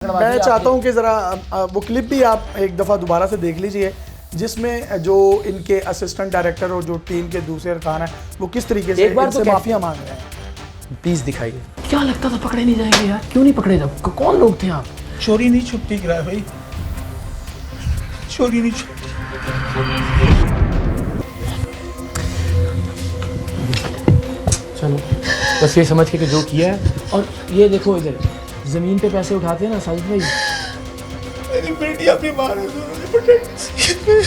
मैं चाहता हूं कि ज़रा वो क्लिप भी आप एक दफ़ा दोबारा से देख लीजिए जिसमें जो इनके असिस्टेंट डायरेक्टर और जो टीम के दूसरे अरकान हैं वो किस तरीके से इनसे माफिया मांग रहे हैं। प्लीज दिखाइए। क्या लगता था पकड़े नहीं जाएंगे यार? क्यों नहीं पकड़े? जब कौन लोग थे आप? चोरी नहीं छुपती गिरा भाई, चोरी नहीं छुपती। चलो बस ये समझ के कि जो किया है। और ये देखो इधर ज़मीन पे पैसे उठाते हैं ना साजिद भाई, मेरी बेटी अपनी माँ ने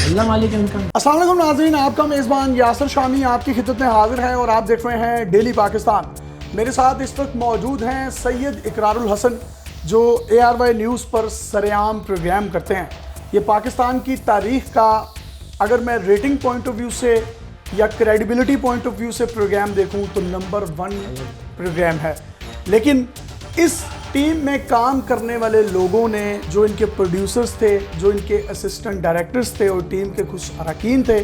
अल्लाह मालिक है उनका। अस्सलाम वालेकुम नाज़रीन, आपका मेज़बान यासिर शामी आपकी खिदमत में हाजिर है और आप देख रहे हैं डेली पाकिस्तान। मेरे साथ इस वक्त मौजूद हैं सैयद इकरारुल हसन जो ARY न्यूज़ पर सरेआम प्रोग्राम करते हैं। ये पाकिस्तान की तारीख़ का अगर मैं रेटिंग पॉइंट ऑफ व्यू से या क्रेडिबिलिटी पॉइंट ऑफ व्यू से प्रोग्राम देखूं तो नंबर 1 प्रोग्राम है। लेकिन इस टीम में काम करने वाले लोगों ने, जो इनके प्रोड्यूसर्स थे, जो इनके असिस्टेंट डायरेक्टर्स थे और टीम के कुछ अरकान थे,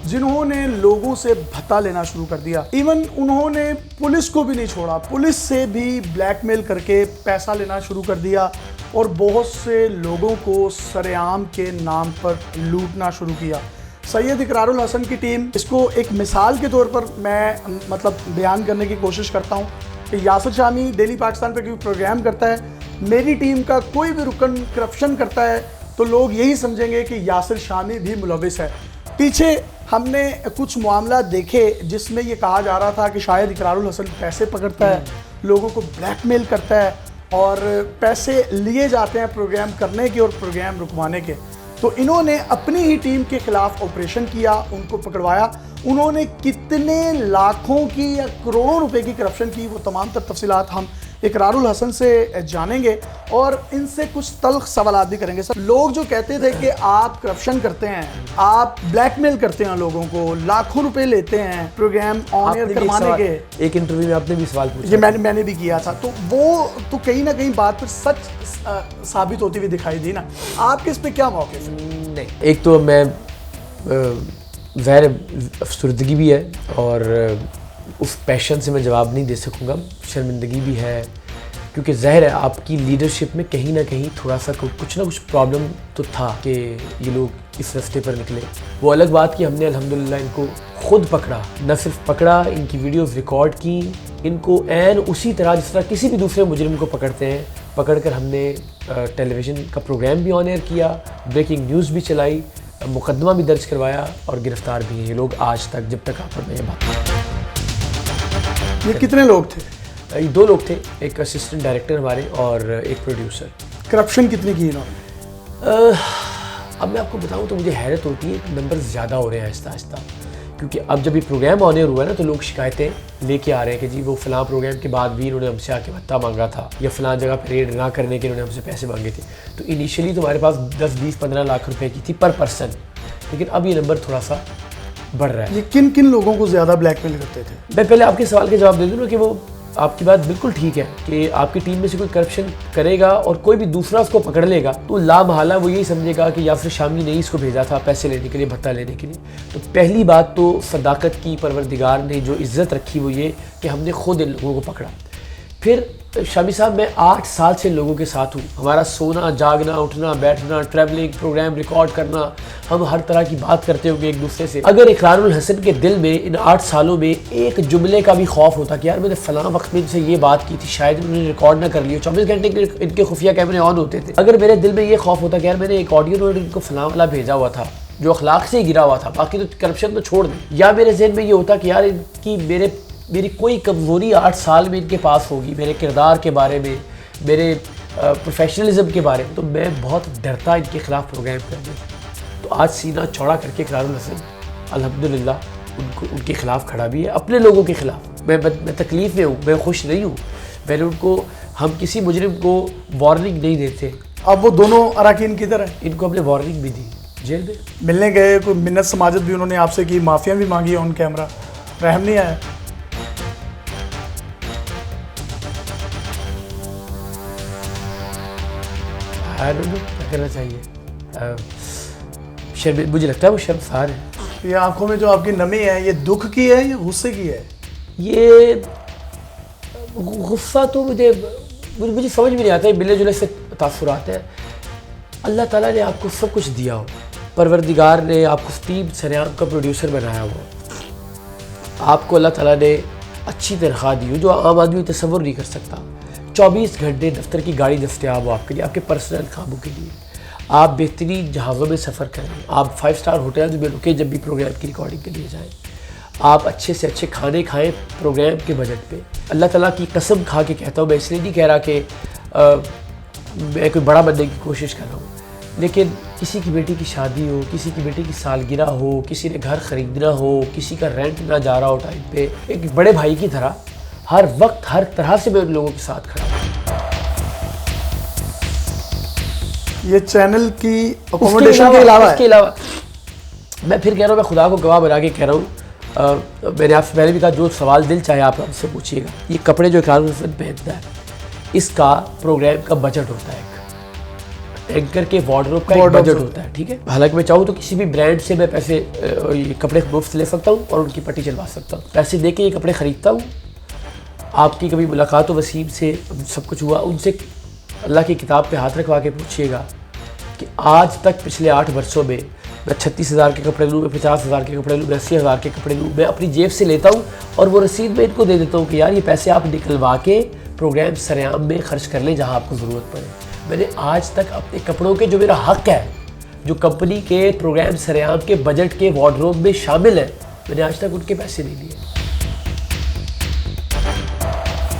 जिन्होंने लोगों से भत्ता लेना शुरू कर दिया। इवन उन्होंने पुलिस को भी नहीं छोड़ा, पुलिस से भी ब्लैकमेल करके पैसा लेना शुरू कर दिया और बहुत से लोगों को सरेआम के नाम पर लूटना शुरू किया। सैयद इकरारुल हसन की टीम, इसको एक मिसाल के तौर पर मैं बयान करने की कोशिश करता हूँ कि यासिर शामी डेली पाकिस्तान पर कोई प्रोग्राम करता है, मेरी टीम का कोई भी रुकन करप्शन करता है तो लोग यही समझेंगे कि यासिर शामी भी मुलविस है। पीछे हमने कुछ मामला देखे जिसमें ये कहा जा रहा था कि शायद इकरारुल हसन पैसे पकड़ता है, लोगों को ब्लैकमेल करता है और पैसे लिए जाते हैं प्रोग्राम करने के और प्रोग्राम रुकवाने के। तो इन्होंने अपनी ही टीम के खिलाफ ऑपरेशन किया, उनको पकड़वाया। उन्होंने कितने लाखों की या करोड़ों रुपए की करप्शन की, वो तमाम तर तफसीलात हम इकरारुल हसन से जानेंगे और इनसे कुछ तल्ख सवाल भी करेंगे। सर, लोग जो कहते थे कि आप करप्शन करते हैं, आप ब्लैकमेल करते हैं लोगों को, लाखों रुपए लेते हैं प्रोग्राम ऑन एयर करवाने के, एक इंटरव्यू में आपने भी सवाल पूछा, ये मैंने भी किया था, तो वो तो कहीं ना कहीं बात पर सच साबित होती हुई दिखाई दी ना। आपके इस पे क्या मौक़िफ़ है? नहीं, एक तो मैं ज़ाहिर अफसरदगी भी है और उस पैशन से मैं जवाब नहीं दे सकूँगा, शर्मिंदगी भी है क्योंकि ज़ाहिर है आपकी लीडरशिप में कहीं ना कहीं थोड़ा सा कुछ ना कुछ प्रॉब्लम तो था कि ये लोग इस रास्ते पर निकले। वो अलग बात कि हमने अल्हम्दुलिल्लाह इनको खुद पकड़ा, न सिर्फ पकड़ा, इनकी वीडियोस रिकॉर्ड की, इनको ऐन उसी तरह जिस तरह किसी भी दूसरे मुजरिम को पकड़ते हैं, पकड़कर हमने टेलीविज़न का प्रोग्राम भी ऑन एयर किया, ब्रेकिंग न्यूज़ भी चलाई, मुकदमा भी दर्ज करवाया और गिरफ़्तार भी हैं ये लोग आज तक, जब तक आप में ये बात। ये कितने लोग थे? ये 2 लोग थे, एक असिस्टेंट डायरेक्टर हमारे और एक प्रोड्यूसर। करप्शन कितनी की इन्होंने? अब मैं आपको बताऊं तो मुझे हैरत होती है, नंबर ज़्यादा हो रहे हैं आहिस्ता आहिस्ता, क्योंकि अब जब ये प्रोग्राम ऑन एयर हुआ है ना तो लोग शिकायतें लेके आ रहे हैं कि जी वो फ़लाँ प्रोग्राम के बाद भी इन्होंने हमसे आके भत्ता मांगा था या फ़लाँ जगह पर रेड ना करने के इन्होंने हमसे पैसे मांगे थे। तो इनिशियली तो हमारे पास 10, 20, 15 लाख रुपए की थी पर पर्सन, लेकिन अब ये नंबर थोड़ा सा बढ़ रहा है। ये किन किन लोगों को ज़्यादा ब्लैकमेल करते थे? मैं पहले आपके सवाल के जवाब दे दूँ ना कि वो आपकी बात बिल्कुल ठीक है कि आपकी टीम में से कोई करप्शन करेगा और कोई भी दूसरा उसको पकड़ लेगा तो लामहला वो यही समझेगा कि यासिर शामी ने इसको भेजा था पैसे लेने के लिए, भत्ता लेने के लिए। तो पहली बात तो सदाकत की परवरदिगार ने जो इज़्ज़त रखी वो ये कि हमने खुद इन लोगों को पकड़ा। फिर शामी साहब, मैं 8 साल से लोगों के साथ हूँ, हमारा सोना जागना, उठना बैठना, ट्रैवलिंग, प्रोग्राम रिकॉर्ड करना, हम हर तरह की बात करते होंगे एक दूसरे से। अगर इकरारुल हसन के दिल में इन 8 सालों में एक जुमले का भी खौफ होता कि यार मैंने फ़लाँ वक्त में इनसे ये बात की थी, शायद उन्होंने रिकॉर्ड ना कर लिया, 24 घंटे के इनके खुफिया कैमरे ऑन होते थे, अगर मेरे दिल में ये खौफ होता कि यार मैंने एक ऑडियो नोट इनको फ़लाँ वाला भेजा हुआ था जो अखलाक से ही गिरा हुआ था, बाकी तो करप्शन तो छोड़ दें, या मेरे जहन में ये होता कि यार इनकी मेरी कोई कमज़ोरी 8 साल में इनके पास होगी, मेरे किरदार के बारे में, मेरे प्रोफेशनलिज्म के बारे में, तो मैं बहुत डरता इनके ख़िलाफ़ प्रोग्राम करने। तो आज सीना चौड़ा करके इकरारुल हसन अल्हम्दुलिल्लाह उनके ख़िलाफ़ खड़ा भी है, अपने लोगों के ख़िलाफ़। मैं तकलीफ़ में हूँ, मैं खुश नहीं हूँ। मैंने उनको, हम किसी मुजरिम को वार्निंग नहीं देते। अब वो दोनों अरकान किधर हैं? इनको हमने वार्निंग भी दी, जेल में मिलने गए, कोई मिन्नत समाजत भी उन्होंने आपसे की, माफिया भी मांगी ऑन कैमरा, रहम नहीं आया? क्या करना चाहिए? मुझे लगता है वो शर्मसार है। ये आंखों में जो आपकी नमी है ये दुख की है या गुस्से की है? ये गुस्सा तो मुझे समझ में नहीं आता है, मिले जुले से तासुरात हैं। अल्लाह ताला ने आपको सब कुछ दिया हो, परवरदिगार ने आपको टीम सरेआम का प्रोड्यूसर बनाया हो, आपको अल्लाह ताला ने अच्छी तनख्वाह दी हो जो आम आदमी तसव्वुर नहीं कर सकता। 24 घंटे दफ्तर की गाड़ी दस्तयाब हो आपके लिए, आपके पर्सनल कामों के लिए, आप बेहतरीन जहाज़ों में सफ़र करें, आप 5 स्टार होटल्स में रुके जब भी प्रोग्राम की रिकॉर्डिंग के लिए जाएं, आप अच्छे से अच्छे खाने खाएं प्रोग्राम के बजट पे। अल्लाह ताला की कसम खा के कहता हूँ, मैं इसलिए नहीं कह रहा कि मैं कोई बड़ा बनने की कोशिश कर रहा हूँ, लेकिन किसी की बेटी की शादी हो, किसी की बेटी की सालगिरह हो, किसी ने घर ख़रीदना हो, किसी का रेंट ना जा रहा हो टाइम पे, एक बड़े भाई की तरह हर वक्त हर तरह से मैं उन लोगों के साथ खड़ा हूँ। ये चैनल की अकोमोडेशन के अलावा इसके अलावा मैं फिर कह रहा हूँ, मैं खुदा को गवाह बना के कह रहा हूँ, मैंने आपसे पहले भी कहा, जो सवाल दिल चाहे आप हमसे पूछिएगा। ये कपड़े जो इकरारुल हसन पहनता है, इसका प्रोग्राम का बजट होता है, एंकर के वार्डरोब का एक बजट होता है, ठीक है। हालांकि मैं चाहूँ तो किसी भी ब्रांड से मैं पैसे ये कपड़े मुफ्त ले सकता हूँ और उनकी पट्टी चलवा सकता हूँ, पैसे दे के ये कपड़े ख़रीदता हूँ। आपकी कभी मुलाकात हो वसीम से, सब कुछ हुआ, उनसे अल्लाह की किताब पे हाथ रखवा के पूछिएगा कि आज तक पिछले 8 वर्षों में मैं 36,000 के कपड़े लूँ, मैं 50,000 के कपड़े लूँ, मैं 80,000 के कपड़े लूँ, मैं अपनी जेब से लेता हूँ और वो रसीद में इनको दे देता हूँ कि यार ये पैसे आप निकलवा के प्रोग्राम सरेआम में खर्च कर लें जहाँ आपको ज़रूरत पड़े। मैंने आज तक अपने कपड़ों के जो मेरा हक़ है, जो कंपनी के प्रोग्राम सरेआम के बजट के वार्डरोब में शामिल है, मैंने आज तक उनके पैसे नहीं लिए।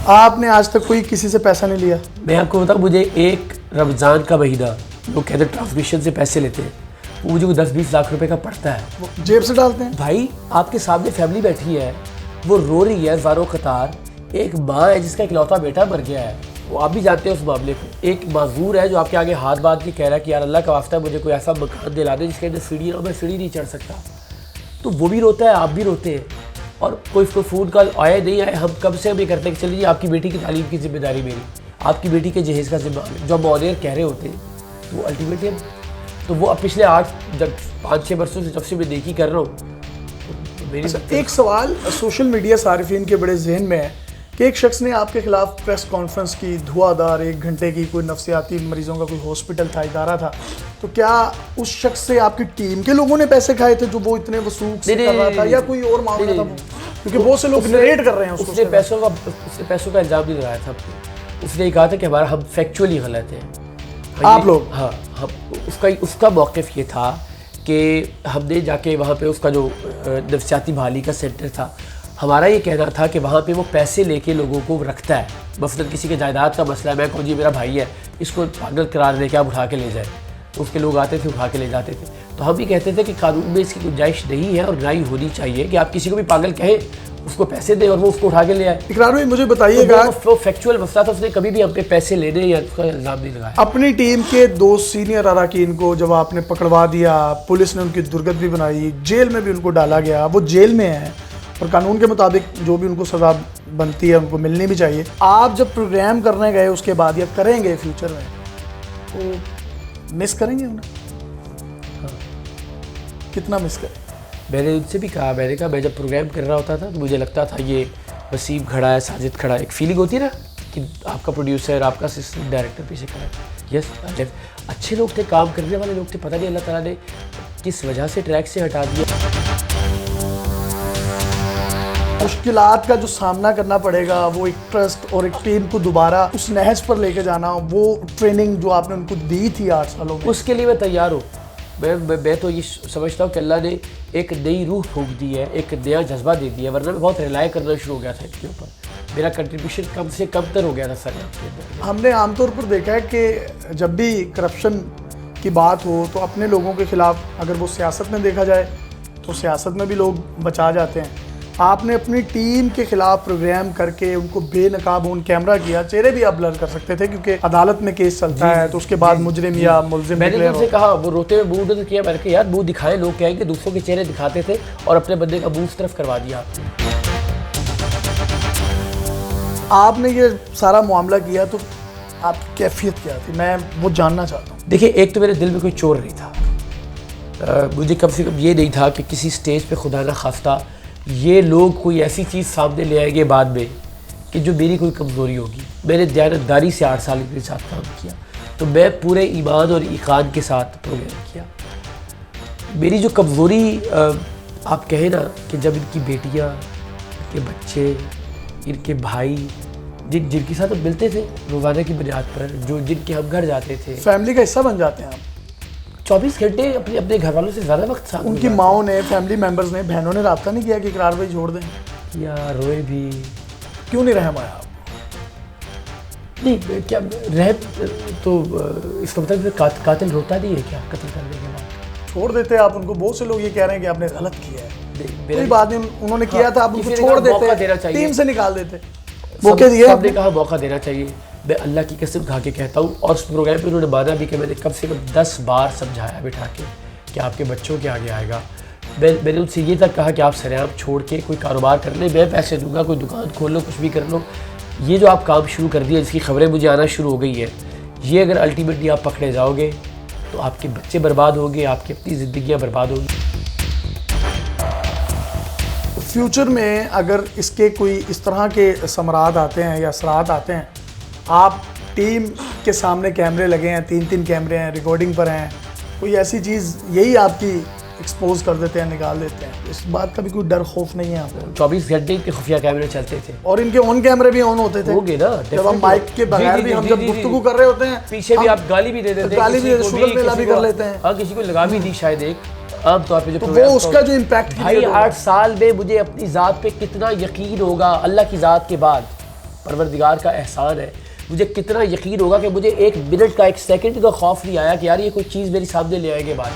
आपने आज तक कोई किसी से पैसा नहीं लिया? मैं आपको बताऊँ, मुझे एक रमज़ान का महीना, लोग कहते हैं ट्रांसमिशन से पैसे लेते हैं, वो मुझे 10-20 लाख रुपए का पड़ता है। वो जेब से डालते हैं? भाई आपके सामने फैमिली बैठी है, वो रो रही है ज़ारो कतार, एक माँ है जिसका इकलौता बेटा मर गया है, वो आप भी जानते हैं उस मामले को, एक माजूर है जो आपके आगे हाथ बांध के कह रहा है कि यार अल्लाह का वास्ता मुझे कोई ऐसा मकान दिला दे जिसके अंदर सीढ़ी ना, मैं सीढ़ी नहीं चढ़ सकता। तो वो भी रोता है, आप भी रोते हैं, और कोई फ़ोन कॉल आए नहीं आए, हम कब से हम ये करते हैं कि चलिए आपकी बेटी की तालीम की जिम्मेदारी मेरी, आपकी बेटी के जहेज़ का जिम्मा, जो हम ऑनर कह रहे होते हैं, तो अल्टीमेटली तो वो अब पिछले 5-6 वर्षों से जब से मैं देखी कर रहा हूँ तो मेरी एक सवाल सोशल मीडिया सारिफीन के बड़े जहन में है कि एक शख्स ने आपके खिलाफ प्रेस कॉन्फ्रेंस की, धुआंधार 1 घंटे की, कोई नफ्सियाती मरीजों का कोई हॉस्पिटल था, इदारा था, तो क्या उस शख्स से आपकी टीम के लोगों ने पैसे खाए थे जो वो इतने वसूख से कर रहा था, या कोई और मामला था? क्योंकि बहुत से लोग नरेट कर रहे हैं उसको। उसने पैसों का इल्ज़ाम नहीं लगाया था, उसने ये कहा था कि हमारा हम फैक्चुअली गलत हैं आप लोग। हाँ, हम उसका मौक़िफ़ ये था कि हमने जाके वहाँ पे उसका जो नफ्सियाती बहाली का सेंटर था, हमारा ये कहना था कि वहाँ पे वो पैसे लेके लोगों को रखता है, मसलन किसी के जायदाद का मसला है, मैं कहूँ जी मेरा भाई है, इसको पागल करार दे के आप उठा के ले जाए, तो उसके लोग आते थे उठा के ले जाते थे। तो हम भी कहते थे कि कानून में इसकी गुंजाइश नहीं है और ना ही होनी चाहिए कि आप किसी को भी पागल कहें, उसको पैसे दें और वो उसको उठा के ले आए। इकरार भाई मुझे बताइएगा, वो फैक्चुअल मसला था, उसने कभी भी हम पे पैसे लेने या उसका इल्ज़ाम नहीं लगाया। अपनी टीम के 2 सीनियर अराकीन को जब आपने पकड़वा दिया, पुलिस ने उनकी दुर्गत भी बनाई, जेल में भी उनको डाला गया, वो जेल में है और कानून के मुताबिक जो भी उनको सज़ा बनती है उनको मिलनी भी चाहिए। आप जब प्रोग्राम करने गए उसके बाद या करेंगे फ्यूचर में, तो मिस करेंगे उन्हें? हाँ। कितना मिस करें? मैंने उनसे भी कहा, मैंने कहा मैं जब प्रोग्राम कर रहा होता था तो मुझे लगता था ये वसीम खड़ा है, साजिद खड़ा है, एक फीलिंग होती है ना कि आपका प्रोड्यूसर, आपका असिस्टेंट डायरेक्टर पीछे खड़ा है। यस, अच्छे लोग थे, काम करने वाले लोग थे, पता नहीं अल्लाह ताला ने किस वजह से ट्रैक से हटा दिया। मुश्किलात का जो सामना करना पड़ेगा, वो एक ट्रस्ट और एक टीम को दोबारा उस नहज पर लेके जाना, वो ट्रेनिंग जो आपने उनको दी थी 8 सालों में, उसके लिए मैं तैयार हूँ। मैं तो ये समझता हूँ कि अल्लाह ने एक नई रूह फूंक दी है, एक नया जज्बा दे दिया, वरना मैं बहुत रिलाय करना शुरू हो गया था इसके ऊपर, मेरा कंट्रीब्यूशन कम से कम तर हो गया था सर आपके अंदर। हमने आमतौर पर देखा है कि जब भी करप्शन की बात हो तो अपने लोगों के खिलाफ, अगर वो सियासत में देखा जाए तो सियासत में भी लोग बचा जाते हैं। आपने अपनी टीम के खिलाफ प्रोग्राम करके उनको बेनकाब ऑन कैमरा किया, चेहरे भी आप ब्लर कर सकते थे क्योंकि अदालत में केस चलता है, तो उसके बाद मुजरिम या मुलजिम मैंने उनसे कहा, वो रोते हुए मुंह उधर किया, मैंने कहा यार मुंह दिखाए, लोग कहेंगे दूसरों के चेहरे दिखाते थे और अपने बंदे का मुंह उस तरफ करवा दिया। आपने ये सारा मामला किया तो आपकी कैफियत क्या थी, मैं वो जानना चाहता हूँ। देखिए, एक तो मेरे दिल में कोई चोर नहीं था, मुझे कम से कम ये नहीं था कि किसी स्टेज पे खुदा ना खास्ता ये लोग कोई ऐसी चीज़ सामने ले आएंगे बाद में कि जो मेरी कोई कमज़ोरी होगी। मैंने दयानतदारी से 8 साल के साथ काम किया, तो मैं पूरे ईमान और ईकान के साथ प्रोग्राम किया। मेरी जो कमज़ोरी आप कहें ना कि जब इनकी बेटियां, इनके बच्चे, इनके भाई जिनके साथ हम मिलते थे रोज़ाना की बुनियाद पर, जो जिनके हम घर जाते थे, फैमिली का हिस्सा बन जाते हैं आप। 24 घंटे अपने अपने घर वालों से ज़्यादा वक्त साथ उनकी गुजारते माओ ने, फैमिली मेंबर्स ने, बहनों ने राब्ता नहीं किया कि इकरार भाई छोड़ दें? हैं। या रोए भी क्यों नहीं रहम आया आप? नहीं, क्या रह तो इसका मतलब फिर कातिल रोता नहीं है क्या कत्ल करने के बाद? छोड़ देते आप उनको। बहुत से लोग ये कह रहे हैं कि आपने गलत किया है। नहीं, कोई बात नहीं, उन्होंने किया था, आप उनको किसी ने छोड़ कहा मौका देना देते, चाहिए। टीम से निकाल देते। मौके दिए सबने आपने। कहा मौका देना चाहिए। मैं अल्लाह की कसम खा के कहता हूँ, और उस प्रोग्राम पे उन्होंने माना भी कि मैंने कम से कम 10 बार समझाया बिठा के कि आपके बच्चों के आगे आएगा। मैंने उनसे ये तक कहा कि आप सरेआम छोड़ के कोई कारोबार कर ले, मैं पैसे दूंगा, कोई दुकान खोल लो, कुछ भी कर लो। ये जो आप काम शुरू कर दिया, जिसकी खबरें मुझे आना शुरू हो गई है, ये अगर अल्टीमेटली आप पकड़े जाओगे तो आपके बच्चे बर्बाद होंगे, आपकी अपनी ज़िंदगियाँ बर्बाद होंगी। फ्यूचर में अगर इसके कोई इस तरह के समरात आते हैं या असरात आते हैं, आप टीम के सामने कैमरे लगे हैं, 3-3 कैमरे हैं, रिकॉर्डिंग पर हैं, कोई ऐसी चीज़ यही आपकी एक्सपोज कर देते हैं, निकाल देते हैं, इस बात का भी कोई डर खौफ नहीं है आपको? 24 घंटे के खुफिया कैमरे चलते थे और इनके ऑन कैमरे भी ऑन होते थे? होंगे ना, जब हम माइक के बगैर भी, हम जब गुफ्तगू कर रहे होते हैं, पीछे भी आप गाली भी दे देते हैं, गाली भी किसी को शुगर मेला भी किसी को- कर लेते हैं। हाँ, किसी को लगा भी दी शायद एक आमतौर पे जो तो प्रोग्राम वो था। उसका जो इम्पैक्ट भाई 8 साल में मुझे अपनी ज़ात पे कितना यकीन होगा, अल्लाह की ज़ात के बाद परवरदिगार का एहसान है, मुझे कितना यकीन होगा कि मुझे 1 मिनट का, 1 सेकंड का खौफ नहीं आया कि यार ये कोई चीज़ मेरे सामने ले आएंगे बाद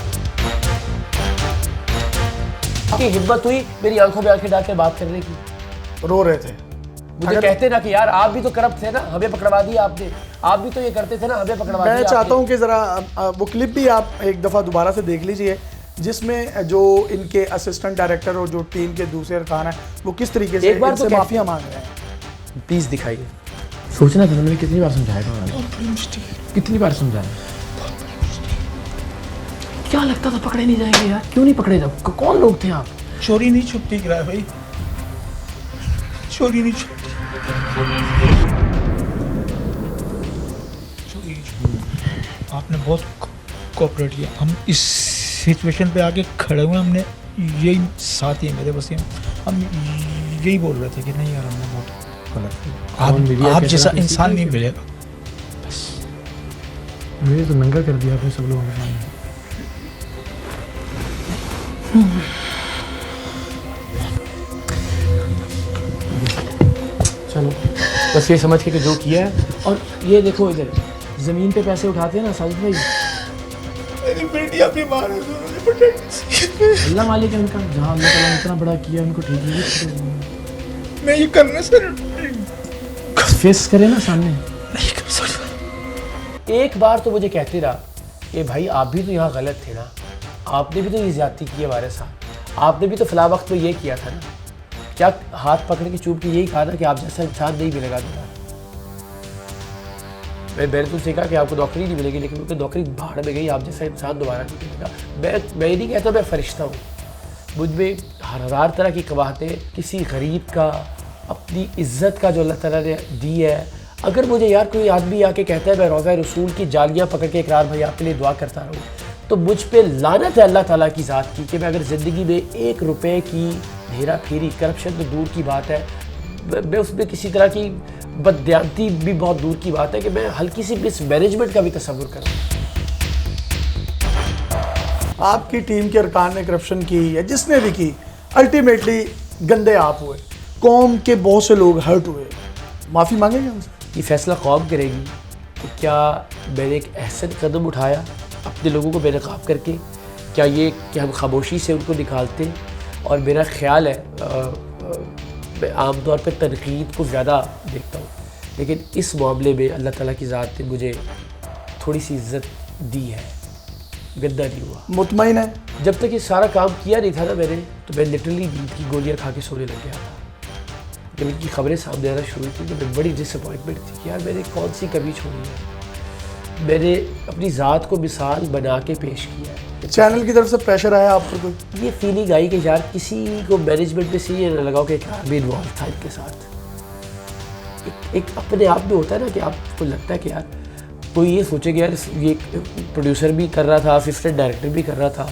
की हिम्मत हुई मेरी आंखों में आंखें डाल के बात करने की। रो रहे थे। मुझे कहते ना कि यार आप भी तो करप्ट थे ना, हमें पकड़वा दिया आपने, आप भी तो ये करते थे ना, हमें पकड़वा दिया मैं आपने। चाहता हूँ कि ज़रा वो क्लिप भी आप एक दफ़ा दोबारा से देख लीजिए, जिसमें जो इनके असिस्टेंट डायरेक्टर और जो टीम के दूसरे अरकान हैं वो किस तरीके से एक बार तो इनसे कह- माफिया मांग रहे हैं। प्लीज़ दिखाइए। सोचना था तुमने कितनी बार समझाएगा, कितनी बार समझाया? क्या लगता था पकड़े नहीं जाएंगे यार? क्यों नहीं पकड़े जब? कौन लोग थे आप? चोरी नहीं छुपती इकरार भाई, चोरी नहीं छुपती, चोरी नहीं छुपती। आपने बहुत कोऑपरेट किया। हम इस सिचुएशन पे आके खड़े हुए, हमने यही साथ ही है मेरे, बस ये हम यही बोल रहे थे कि नहीं यार हमने बहुत गलत किया। आप जैसा इंसान नहीं मिलेगा। मुझे तो नंगा कर दिया आपने सब लोगों के सामने। चलो बस ये समझ के कि जो किया है, और ये देखो इधर ज़मीन पे पैसे उठाते हैं ना साजिद भाई, मेरी बेटियां बीमार है, उन्होंने प्रोटेक्ट। अल्लाह मालिक है उनका, जहाँ अल्लाह ताला ने इतना बड़ा किया उनको ठीक है, मैं ये करना सर फेस करे ना सामने। नहीं कर सकता। एक बार तो मुझे कहते रहा कि भाई आप भी तो यहाँ गलत थे ना, आपने भी तो ये ज्यादती की हमारे साथ, आपने भी तो फिलहाल वक्त में ये किया था ना। क्या हाथ पकड़ के चूप के यही कहा ना कि आप जैसा इंसान नहीं मिलेगा दोबारा? मैंने तुमसे कहा कि आपको नौकरी नहीं मिलेगी, लेकिन उनकी नौकरी भाड़ में गई, आप जैसा इंसान दोबारा नहीं मिलेगा। मैं ये नहीं कहता मैं फरिश्ता हूँ, मुझ में हज़ार तरह की कवाहतें, किसी गरीब का अपनी इज्जत का जो अल्लाह ताला ने दी है। अगर मुझे यार कोई आदमी आके कहता है मैं रोज़ा रसूल की जालियाँ पकड़ के इकरार भाई आपके लिए दुआ करता रहूँ, तो मुझ पे लानत है अल्लाह ताला की ज़ात की कि मैं अगर ज़िंदगी में 1 रुपए की हेरा फेरी, करप्शन तो दूर की बात है, मैं उसमें किसी तरह की बददियांती भी बहुत दूर की बात है कि मैं हल्की सी मिसमैनेजमेंट का भी तस्वुर करूँ। आपकी टीम के अरकान ने करप्शन की या जिसने भी की, अल्टीमेटली गंदे आप हुए, कौम के बहुत से लोग हर्ट हुए, माफ़ी मांगेंगे उनसे? ये फैसला कौम करेगी कि क्या मैंने एक अहसन कदम उठाया अपने लोगों को बेनकाब करके, क्या ये कि हम खामोशी से उनको निकालते। और मेरा ख्याल है मैं आमतौर पे तनकीद को ज़्यादा देखता हूँ, लेकिन इस मामले में अल्लाह ताला की ज़ात ने मुझे थोड़ी सी इज्जत दी है, गंदा नहीं हुआ। मुतमईन है? जब तक ये सारा काम किया नहीं था ना मैंने, तो मैं लिटरली नींद की गोलियाँ खा के सोने लग गया था। जब इनकी खबरें सामने आना शुरू हुई थी तो मैं बड़ी डिसअपॉइंटमेंट थी कि यार मैंने कौन सी कमी छोड़ी है। मैंने अपनी ज़ात को मिसाल बना के पेश किया है। चैनल की तरफ से प्रेशर आया आप पर कोई? ये फीलिंग आई कि यार किसी को मैनेजमेंट में से ये न लगाओ कि एक आदमी इन्वॉल्व था इनके साथ। एक अपने आप में होता है ना कि आपको लगता है कि यार कोई ये सोचे कि यार ये प्रोड्यूसर भी कर रहा था, असिस्टेंट डायरेक्टर भी कर रहा था,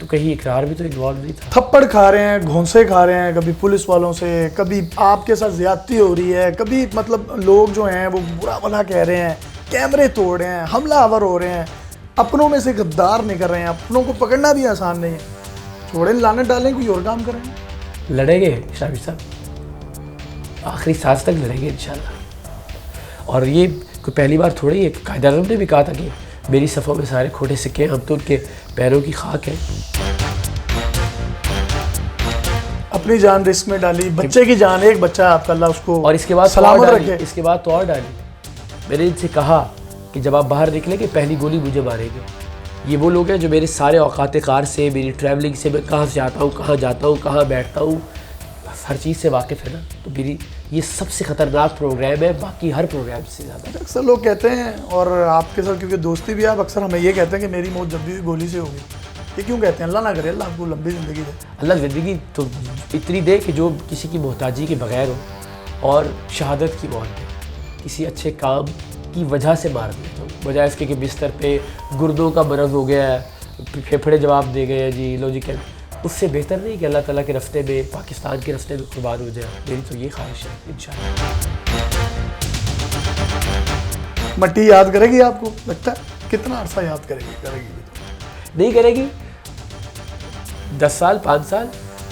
तो कहीं इकरार भी तो इन्वॉल्व नहीं था। थप्पड़ खा रहे हैं, घोंसे खा रहे हैं, कभी पुलिस वालों से, कभी आपके साथ ज्यादती हो रही है, कभी मतलब लोग जो हैं वो बुरा भला कह रहे हैं, कैमरे तोड़ रहे हैं, हमलावर हो रहे हैं, अपनों में से गद्दार निकल रहे हैं। अपनों को पकड़ना भी आसान नहीं है। छोड़े लानत डालें, कोई और काम करें। लड़ेंगे शामिर साहब, आखिरी सांस तक लड़ेंगे इंशाल्लाह। और ये कोई पहली बार थोड़ी है। कायद आज़म ने भी कहा था कि मेरी सफ़ों में सारे खोटे सिक्के हैं, हम तो उनके पैरों की खाक हैं। अपनी जान रिस्क में डाली, बच्चे की जान, एक बच्चा आपका, अल्लाह उसको और इसके बाद सलामत रखे। इसके बाद तो और डाली। मैंने इनसे कहा कि जब आप बाहर निकलेंगे पहली गोली मुझे मारेंगे। ये वो लोग हैं जो मेरे सारे औकात कार से, मेरी ट्रैवलिंग से, मैं कहाँ से आता हूँ, कहाँ जाता हूँ, कहाँ बैठता हूँ, हर चीज़ से वाकिफ़ है ना। तो मेरी ये सबसे ख़तरनाक प्रोग्राम है बाकी हर प्रोग्राम से ज़्यादा। अक्सर लोग कहते हैं, और आपके साथ क्योंकि दोस्ती भी है, आप अक्सर हमें ये कहते हैं कि मेरी मौत जब भी गोली से होगी। ये क्यों कहते हैं? अल्लाह ना करे, अल्लाह आपको लंबी ज़िंदगी दे। अल्लाह ज़िंदगी तो इतनी दे कि जो किसी की मोहताजी के बगैर हो, और शहादत की मौत दे, किसी अच्छे काम की वजह से मार दे, तो बजाय इसके कि बिस्तर पे गुर्दों का मरज़ हो गया है, फेफड़े जवाब दे गए हैं जी लॉजिकल, उससे बेहतर नहीं कि अल्लाह ताला के रास्ते में, पाकिस्तान के रास्ते में कुर्बान हो जाए। मेरी तो ये ख्वाहिश है इंशाअल्लाह। मट्टी याद करेगी आपको, लगता है? कितना अरसा याद करेगी? करेगी भी तो। नहीं करेगी। 10 साल 5 साल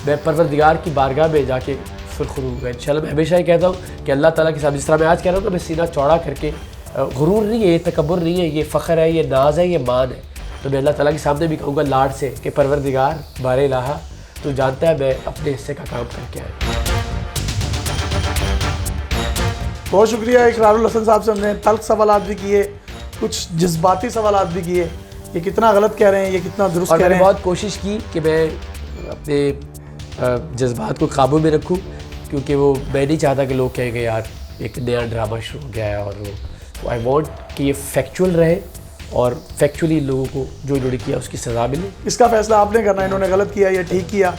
मैं परवरदिगार की बारगाह में जाके सुरखरू होगा इंशाल्लाह। मैं हमेशा ही कहता हूँ कि अल्लाह ताला के साथ, जिस तरह मैं आज कह रहा हूँ ना, मैं सीना चौड़ा करके, गुरूर नहीं है, ये तकब्बुर नहीं है, ये फ़ख्र है, ये नाज है, ये मान है, तो मैं अल्लाह ताला के सामने भी कहूँगा लाड से कि परवरदिगार बारे लाहा, तो जानता है मैं अपने हिस्से का काम करके आया। बहुत शुक्रिया इकरारुल हसन साहब से। हमने तल्ख सवालात भी किए, कुछ जज्बाती सवालात भी किए, ये कितना गलत कह रहे हैं, ये कितना दुरुस्त और कह रहे मैंने हैं। बहुत कोशिश की कि मैं अपने जज्बात को काबू में रखूं, क्योंकि वो मैं नहीं चाहता कि लोग कहेंगे यार एक नया ड्रामा शुरू हो गया है। और वो आई वांट कि ये फैक्चुअल रहे और फैक्चुअली लोगों को जो इन्होंने किया उसकी सज़ा मिले। इसका फैसला आपने करना है, इन्होंने गलत किया या ठीक किया।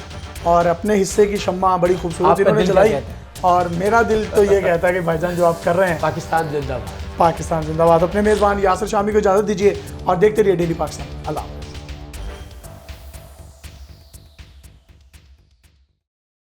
और अपने हिस्से की शम्मा बड़ी खूबसूरत आपका इन्होंने दिल क्या चलाई, कहता और मेरा दिल तो ये कहता है कि भाईजान जो आप कर रहे हैं, पाकिस्तान जिंदाबाद। पाकिस्तान जिंदाबाद। अपने मेज़बान यासिर शामी को इजाज़त दीजिए और देखते रहिए डेली पाकिस्तान। अल्लाह।